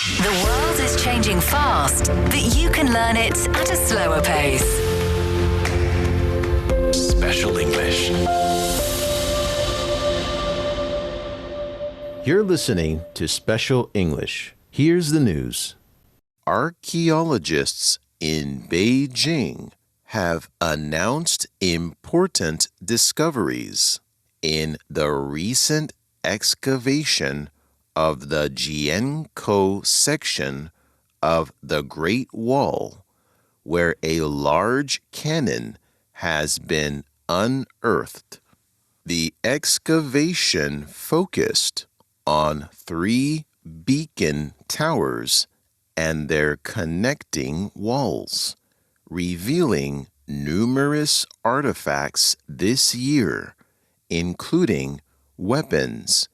The world is changing fast, but you can learn it at a slower pace. Special English. You're listening to Special English. Here's the news. Archaeologists in Beijing have announced important discoveries in the recent excavation of the Jiankou section of the Great Wall, where a large cannon has been unearthed. The excavation focused on 3 beacon towers and their connecting walls, revealing numerous artifacts this year, including weapons,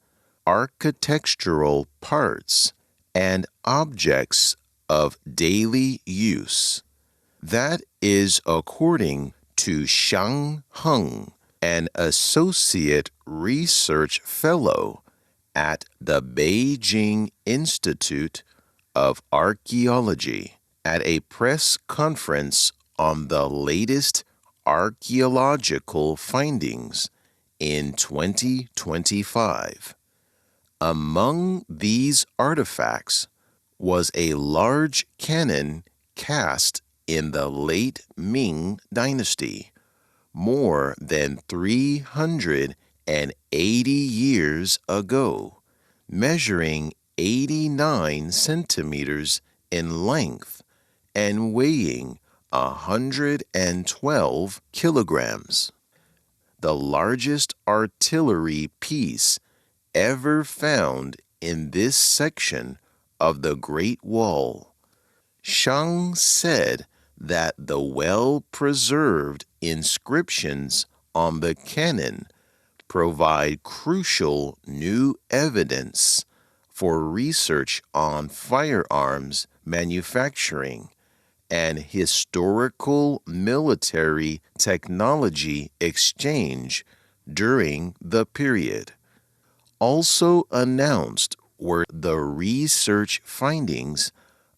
architectural parts, and objects of daily use. That is according to Jan Oct, an associate research fellow at the Beijing Institute of Archaeology, at a press conference on the latest archaeological findings in 2025. Among these artifacts was a large cannon cast in the late Ming Dynasty, more than 380 years ago, measuring 89 centimeters in length and weighing 112 kilograms. The largest artillery piece ever found in this section of the Great Wall. Shang said that the well-preserved inscriptions on the cannon provide crucial new evidence for research on firearms manufacturing and historical military technology exchange during the period. Also announced were the research findings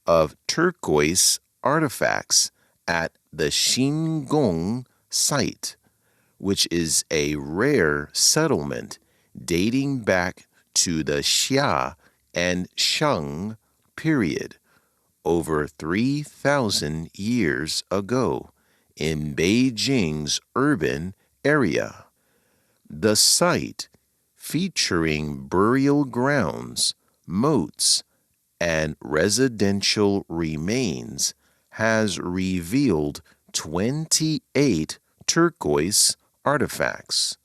of turquoise artifacts at the Xingong site, which is a rare settlement dating back to the Xia and Shang period, over 3,000 years ago, in Beijing's urban area. The site, featuring burial grounds, moats, and residential remains, has revealed 28 turquoise artifacts.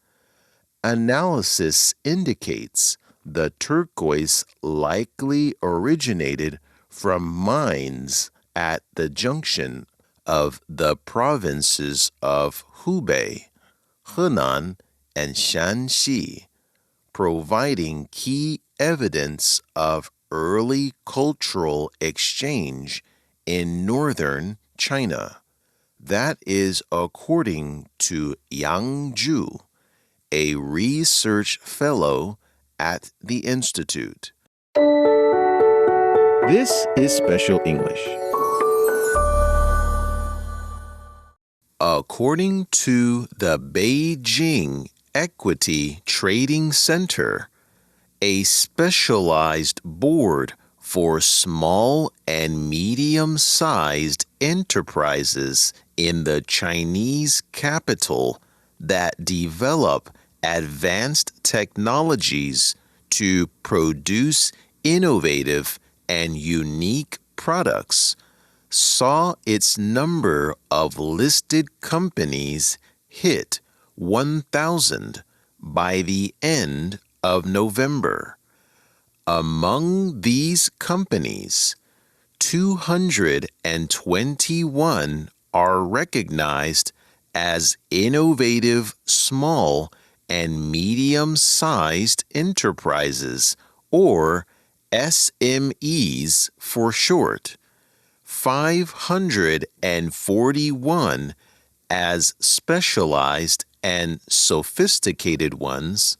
Analysis indicates the turquoise likely originated from mines at the junction of the provinces of Hubei, Henan, and Shanxi, providing key evidence of early cultural exchange in northern China. That is according to Yang Zhu, a research fellow at the Institute. This is Special English. According to the Beijing Equity Trading Center, a specialized board for small and medium-sized enterprises in the Chinese capital that develop advanced technologies to produce innovative and unique products, saw its number of listed companies hit 1,000 by the end of November. Among these companies, 221 are recognized as innovative small and medium-sized enterprises, or SMEs for short, 541 as specialized and sophisticated ones,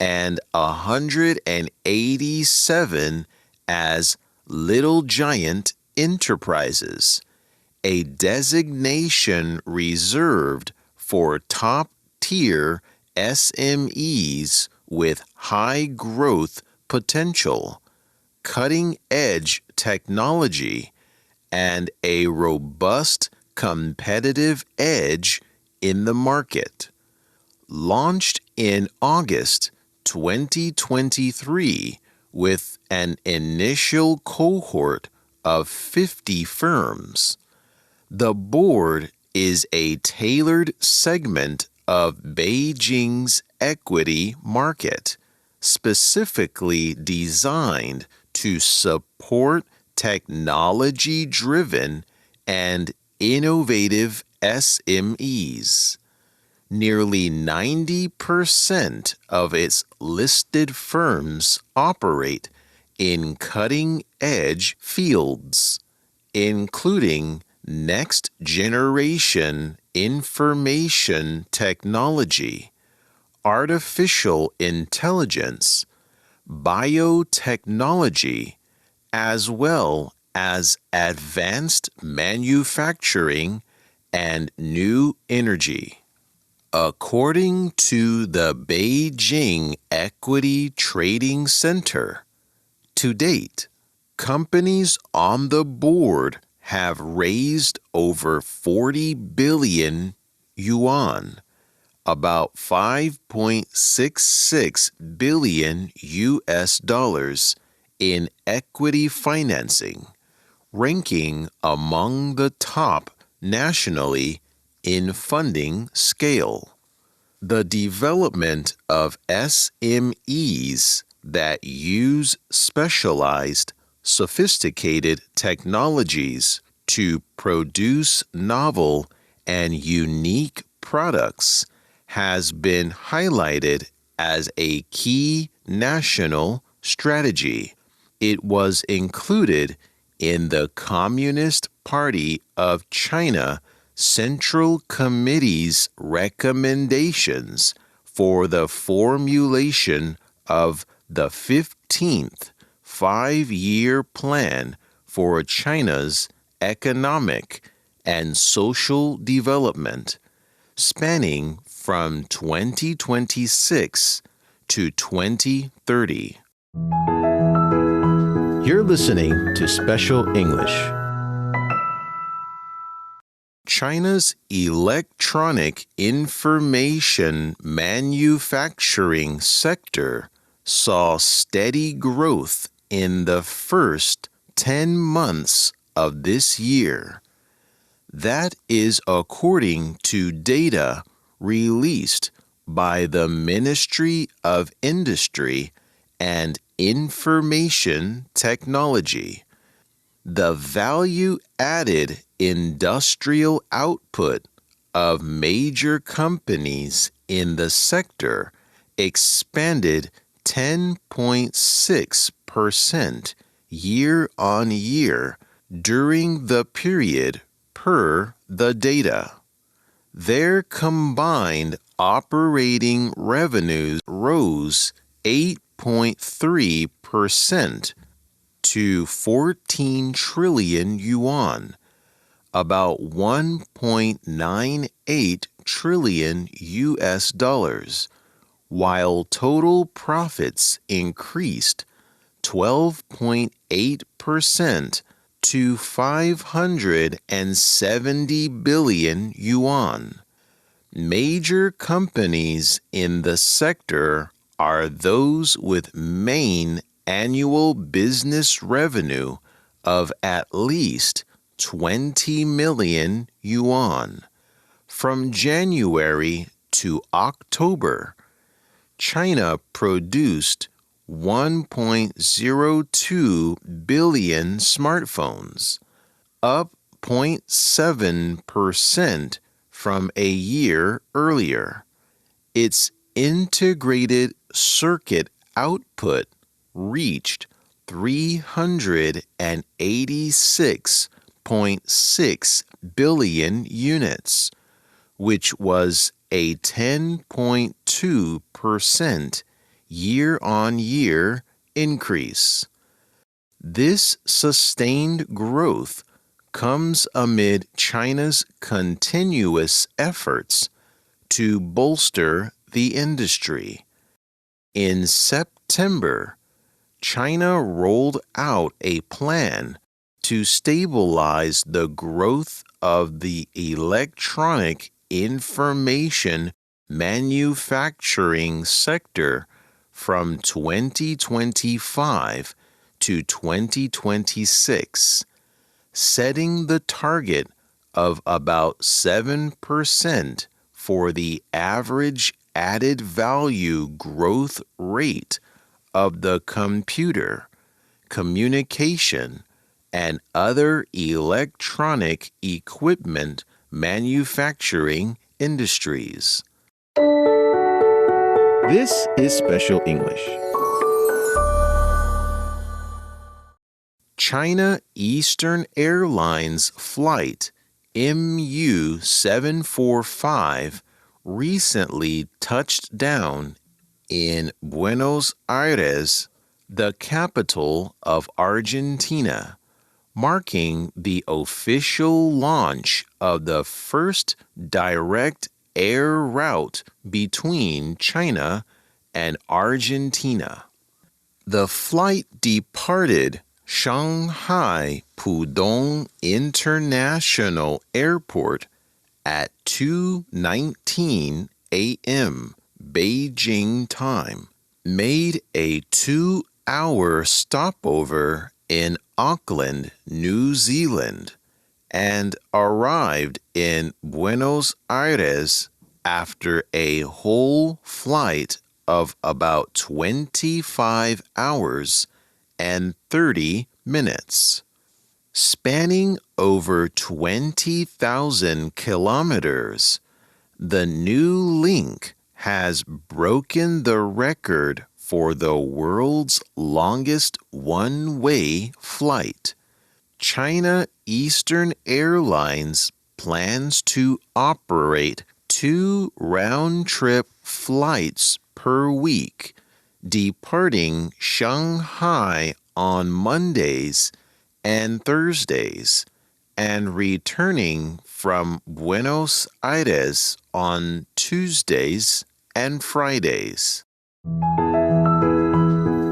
and 187 as Little Giant Enterprises, a designation reserved for top-tier SMEs with high growth potential, cutting-edge technology, and a robust competitive edge in the market. Launched in August 2023 with an initial cohort of 50 firms. The board is a tailored segment of Beijing's equity market, specifically designed to support technology-driven and innovative SMEs. Nearly 90% of its listed firms operate in cutting-edge fields, including next-generation information technology, artificial intelligence, biotechnology, as well as advanced manufacturing and new energy. According to the Beijing Equity Trading Center, to date, companies on the board have raised over 40 billion yuan, about $5.66 billion in equity financing, ranking among the top nationally in funding scale. The development of SMEs that use specialized, sophisticated technologies to produce novel and unique products has been highlighted as a key national strategy. It was included in the Communist Party of China Central Committee's recommendations for the formulation of the 15th five-year plan for China's economic and social development, spanning from 2026 to 2030. You're listening to Special English. China's electronic information manufacturing sector saw steady growth in the first 10 months of this year. That is according to data released by the Ministry of Industry and Information Technology. The value-added industrial output of major companies in the sector expanded 10.6% year-on-year during the period per the data. Their combined operating revenues rose 8.3% to 14 trillion yuan, about $1.98 trillion, while total profits increased 12.8% to 570 billion yuan. Major companies in the sector are those with main annual business revenue of at least 20 million yuan. From January to October, China produced 1.02 billion smartphones, up 0.7% from a year earlier. Its integrated circuit output reached 386.6 billion units, which was a 10.2% year-on-year increase. This sustained growth comes amid China's continuous efforts to bolster the industry. In September, China rolled out a plan to stabilize the growth of the electronic information manufacturing sector from 2025 to 2026, setting the target of about 7% for the average added value growth rate of the computer, communication, and other electronic equipment manufacturing industries. This is Special English. China Eastern Airlines flight MU-745 recently touched down in Buenos Aires, the capital of Argentina, marking the official launch of the first direct air route between China and Argentina. The flight departed Shanghai Pudong International Airport at 2:19 a.m. Beijing time, made a 2-hour stopover in Auckland, New Zealand, and arrived in Buenos Aires after a whole flight of about 25 hours and 30 minutes. Spanning over 20,000 kilometers, the new link has broken the record for the world's longest one-way flight. China Eastern Airlines plans to operate 2 round-trip flights per week, departing Shanghai on Mondays and Thursdays, and returning from Buenos Aires on Tuesdays and Fridays.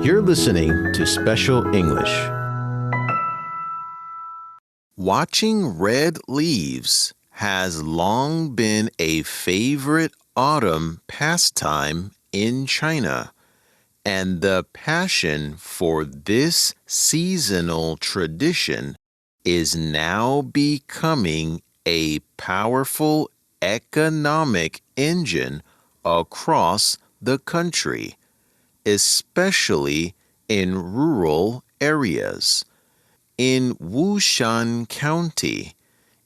You're listening to Special English. Watching red leaves has long been a favorite autumn pastime in China, and the passion for this seasonal tradition is now becoming a powerful economic engine across the country, especially in rural areas. In Wushan County,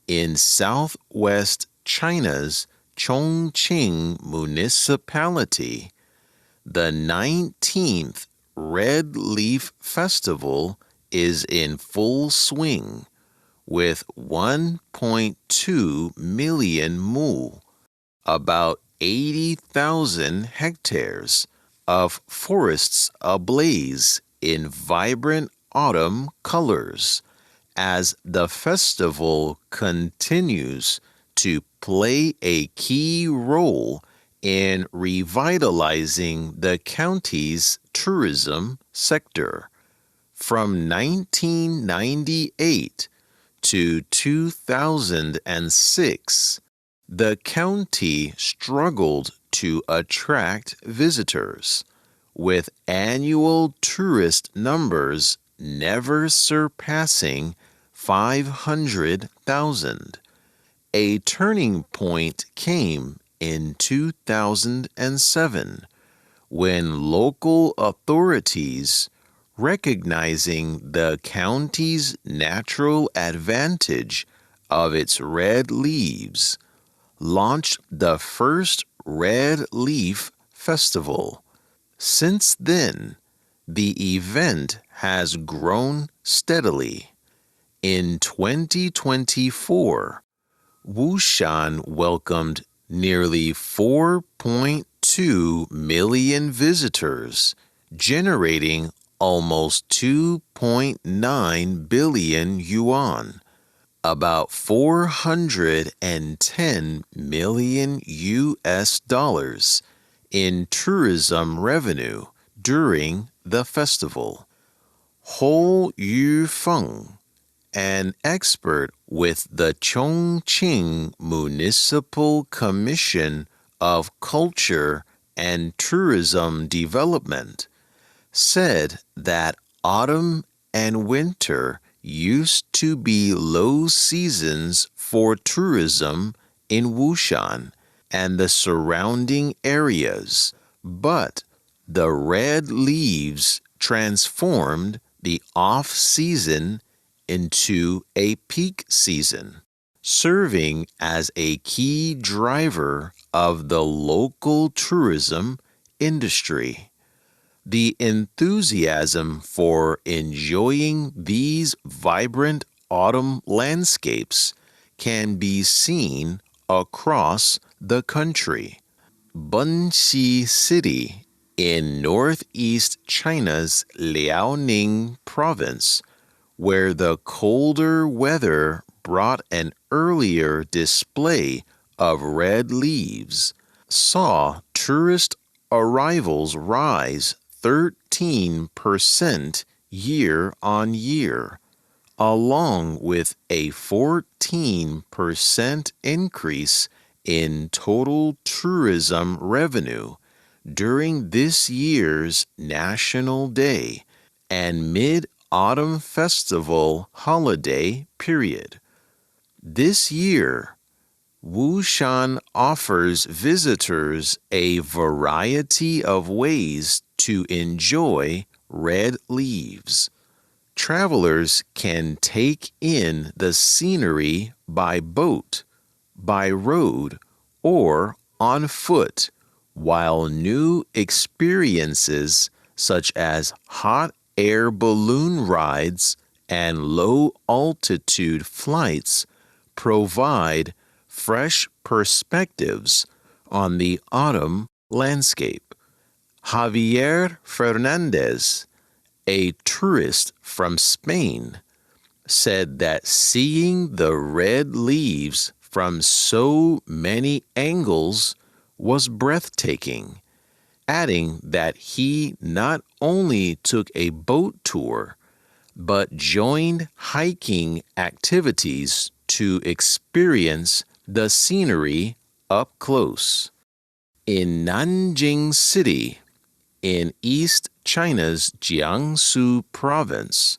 in southwest China's Chongqing Municipality, the 19th Red Leaf Festival is in full swing, with 1.2 million mu, about 80,000 hectares, of forests ablaze in vibrant autumn colors, as the festival continues to play a key role in revitalizing the county's tourism sector. From 1998 to 2006, the county struggled to attract visitors, with annual tourist numbers never surpassing 500,000. A turning point came in 2007, when local authorities, recognizing the county's natural advantage of its red leaves, launched the first Red Leaf Festival. Since then, the event has grown steadily. In 2024, Wushan welcomed nearly 4.2 million visitors, generating almost 2.9 billion yuan, about 410 million US dollars in tourism revenue during the festival. Hou Yufeng, an expert with the Chongqing Municipal Commission of Culture and Tourism Development, said that autumn and winter used to be low seasons for tourism in Wushan and the surrounding areas, but the red leaves transformed the off-season into a peak season, serving as a key driver of the local tourism industry. The enthusiasm for enjoying these vibrant autumn landscapes can be seen across the country. Bunxi City in northeast China's Liaoning province, where the colder weather brought an earlier display of red leaves, saw tourist arrivals rise 13% year on year, along with a 14% increase in total tourism revenue during this year's National Day and Mid-Autumn Festival holiday period. This year, Wushan offers visitors a variety of ways to enjoy red leaves. Travelers can take in the scenery by boat, by road, or on foot, while new experiences such as hot air balloon rides and low-altitude flights provide fresh perspectives on the autumn landscape. Javier Fernandez, a tourist from Spain, said that seeing the red leaves from so many angles was breathtaking, adding that he not only took a boat tour, but joined hiking activities to experience the scenery up close. In Nanjing City, in East China's Jiangsu province,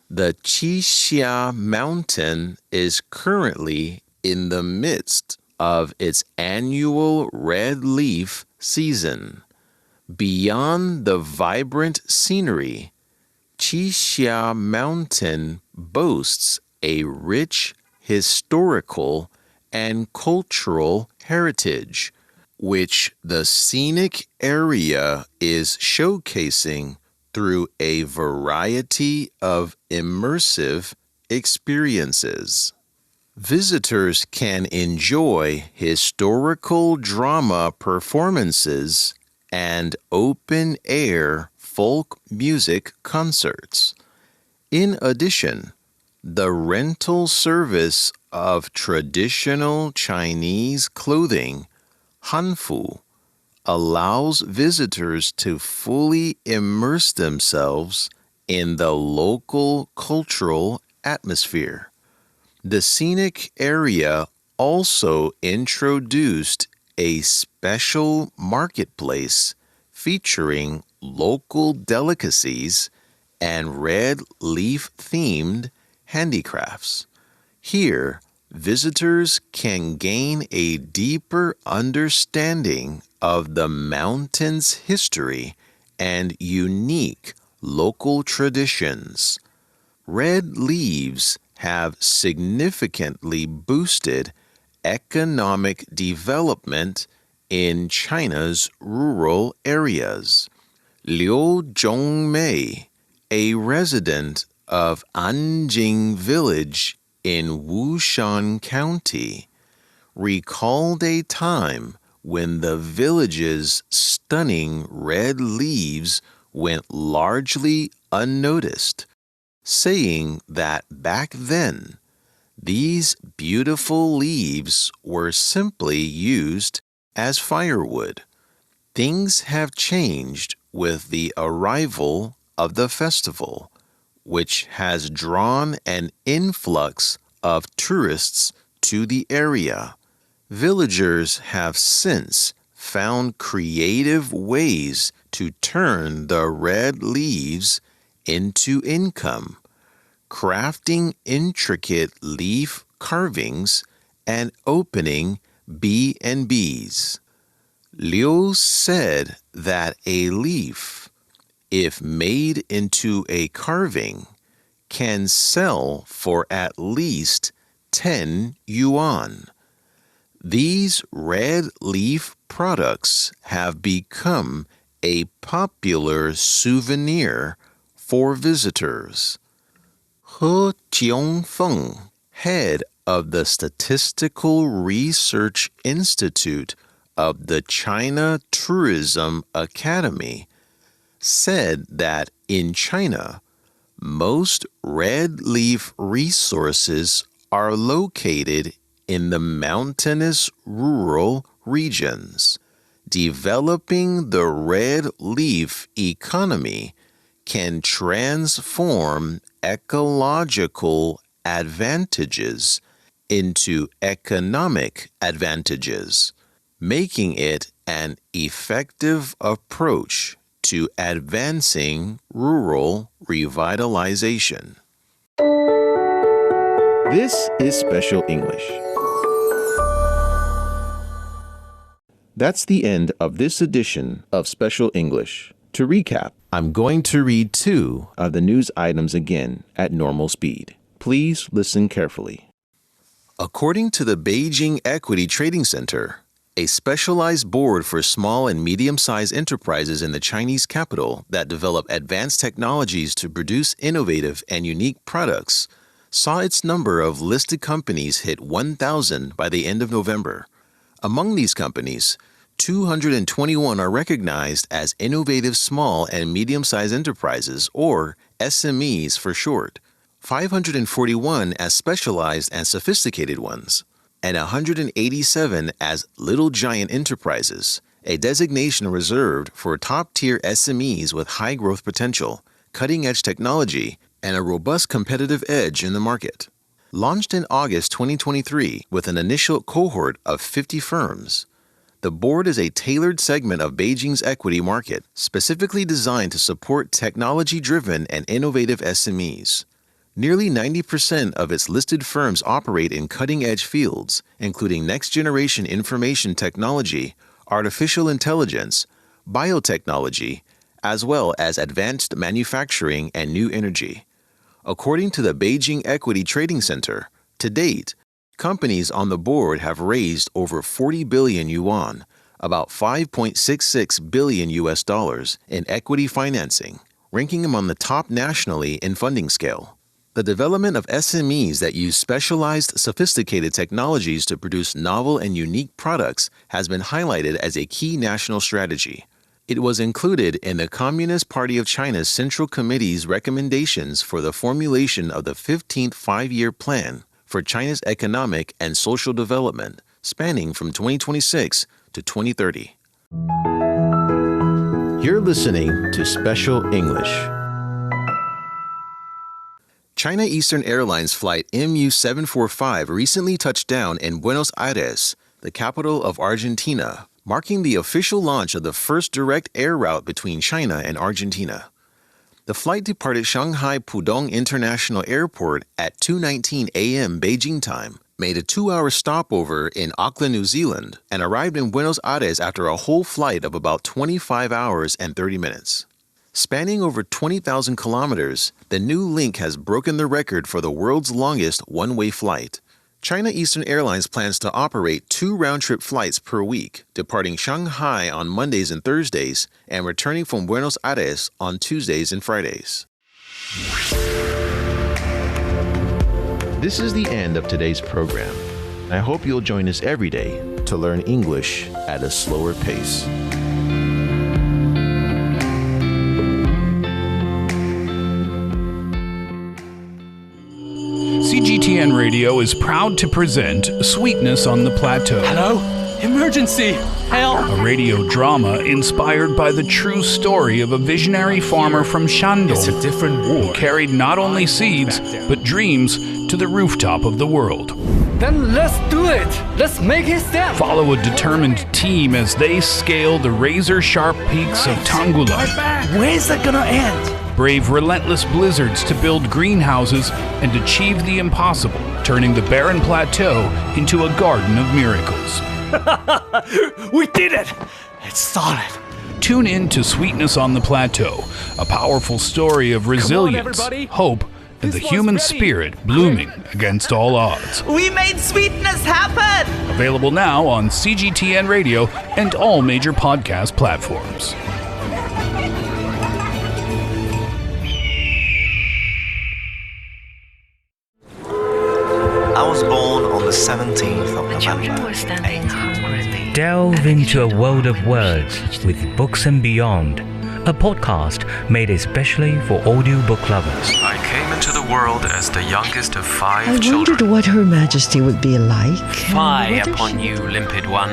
the Qixia Mountain is currently in the midst of its annual red leaf season. Beyond the vibrant scenery, Qixia Mountain boasts a rich historical and cultural heritage, which the scenic area is showcasing through a variety of immersive experiences. Visitors can enjoy historical drama performances and open-air folk music concerts. In addition, the rental service of traditional Chinese clothing, Hanfu, allows visitors to fully immerse themselves in the local cultural atmosphere. The scenic area also introduced a special marketplace featuring local delicacies and red leaf-themed handicrafts. Here, visitors can gain a deeper understanding of the mountain's history and unique local traditions. Red leaves have significantly boosted economic development in China's rural areas. Liu Zhongmei, a resident of Anjing Village in Wushan County, recalled a time when the village's stunning red leaves went largely unnoticed, saying that back then, these beautiful leaves were simply used as firewood. Things have changed with the arrival of the festival, which has drawn an influx of tourists to the area. Villagers have since found creative ways to turn the red leaves into income, crafting intricate leaf carvings and opening B&Bs. Liu said that a leaf, if made into a carving, can sell for at least 10 yuan. These red leaf products have become a popular souvenir for visitors. He Jiongfeng, head of the Statistical Research Institute of the China Tourism Academy, said that in China, most red leaf resources are located in the mountainous rural regions. Developing the red leaf economy can transform ecological advantages into economic advantages, making it an effective approach to advancing rural revitalization. This is Special English. That's the end of this edition of Special English. To recap, I'm going to read 2 of the news items again at normal speed. Please listen carefully. According to the Beijing Equity Trading Center, a specialized board for small and medium-sized enterprises in the Chinese capital that develop advanced technologies to produce innovative and unique products, saw its number of listed companies hit 1,000 by the end of November. Among these companies, 221 are recognized as innovative small and medium-sized enterprises, or SMEs for short, 541 as specialized and sophisticated ones, and 187 as Little Giant Enterprises, a designation reserved for top-tier SMEs with high growth potential, cutting-edge technology, and a robust competitive edge in the market. Launched in August 2023 with an initial cohort of 50 firms, the board is a tailored segment of Beijing's equity market, specifically designed to support technology-driven and innovative SMEs. Nearly 90% of its listed firms operate in cutting-edge fields, including next-generation information technology, artificial intelligence, biotechnology, as well as advanced manufacturing and new energy. According to the Beijing Equity Trading Center, to date, companies on the board have raised over 40 billion yuan, about $5.66 billion US dollars, in equity financing, ranking among the top nationally in funding scale. The development of SMEs that use specialized, sophisticated technologies to produce novel and unique products has been highlighted as a key national strategy. It was included in the Communist Party of China's Central Committee's recommendations for the formulation of the 15th Five-Year Plan for China's economic and social development, spanning from 2026 to 2030. You're listening to Special English. China Eastern Airlines flight MU-745 recently touched down in Buenos Aires, the capital of Argentina, marking the official launch of the first direct air route between China and Argentina. The flight departed Shanghai Pudong International Airport at 2:19 a.m. Beijing time, made a 2-hour stopover in Auckland, New Zealand, and arrived in Buenos Aires after a whole flight of about 25 hours and 30 minutes. Spanning over 20,000 kilometers, the new link has broken the record for the world's longest one-way flight. China Eastern Airlines plans to operate 2 round-trip flights per week, departing Shanghai on Mondays and Thursdays and returning from Buenos Aires on Tuesdays and Fridays. This is the end of today's program. I hope you'll join us every day to learn English at a slower pace. CGTN Radio is proud to present Sweetness on the Plateau. Hello? Emergency! Help! A radio drama inspired by the true story of a visionary farmer from Shandong. It's a different war. Who carried not only seeds, but dreams to the rooftop of the world. Then let's do it! Let's make it stand! Follow a determined team as they scale the razor-sharp peaks of Tangula. Where's it gonna end? Brave relentless blizzards to build greenhouses and achieve the impossible, turning the barren plateau into a garden of miracles. We did it! It's solid. Tune in to Sweetness on the Plateau, a powerful story of resilience, hope, and the human spirit blooming against all odds. We made sweetness happen! Available now on CGTN Radio and all major podcast platforms. I was born on the 17th of November. Delve into a world of words with Books and Beyond, a podcast made especially for audiobook lovers. I came into the world as the youngest of 5 I children. wondered what Her Majesty would be like. Fie upon you, limpid one.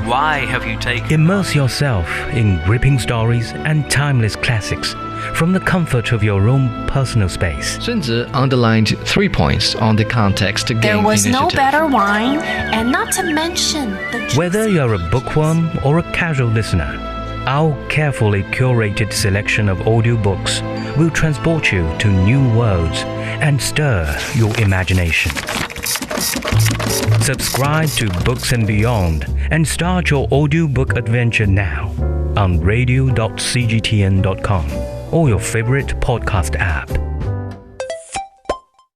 Why have you taken... Immerse yourself in gripping stories and timeless classics from the comfort of your own personal space. Sun Tzu underlined 3 points on the context to gain There was initiative. no better wine, and not to mention the... Whether you're a bookworm or a casual listener, our carefully curated selection of audiobooks will transport you to new worlds and stir your imagination. Subscribe to Books and Beyond and start your audiobook adventure now on radio.cgtn.com or your favorite podcast app.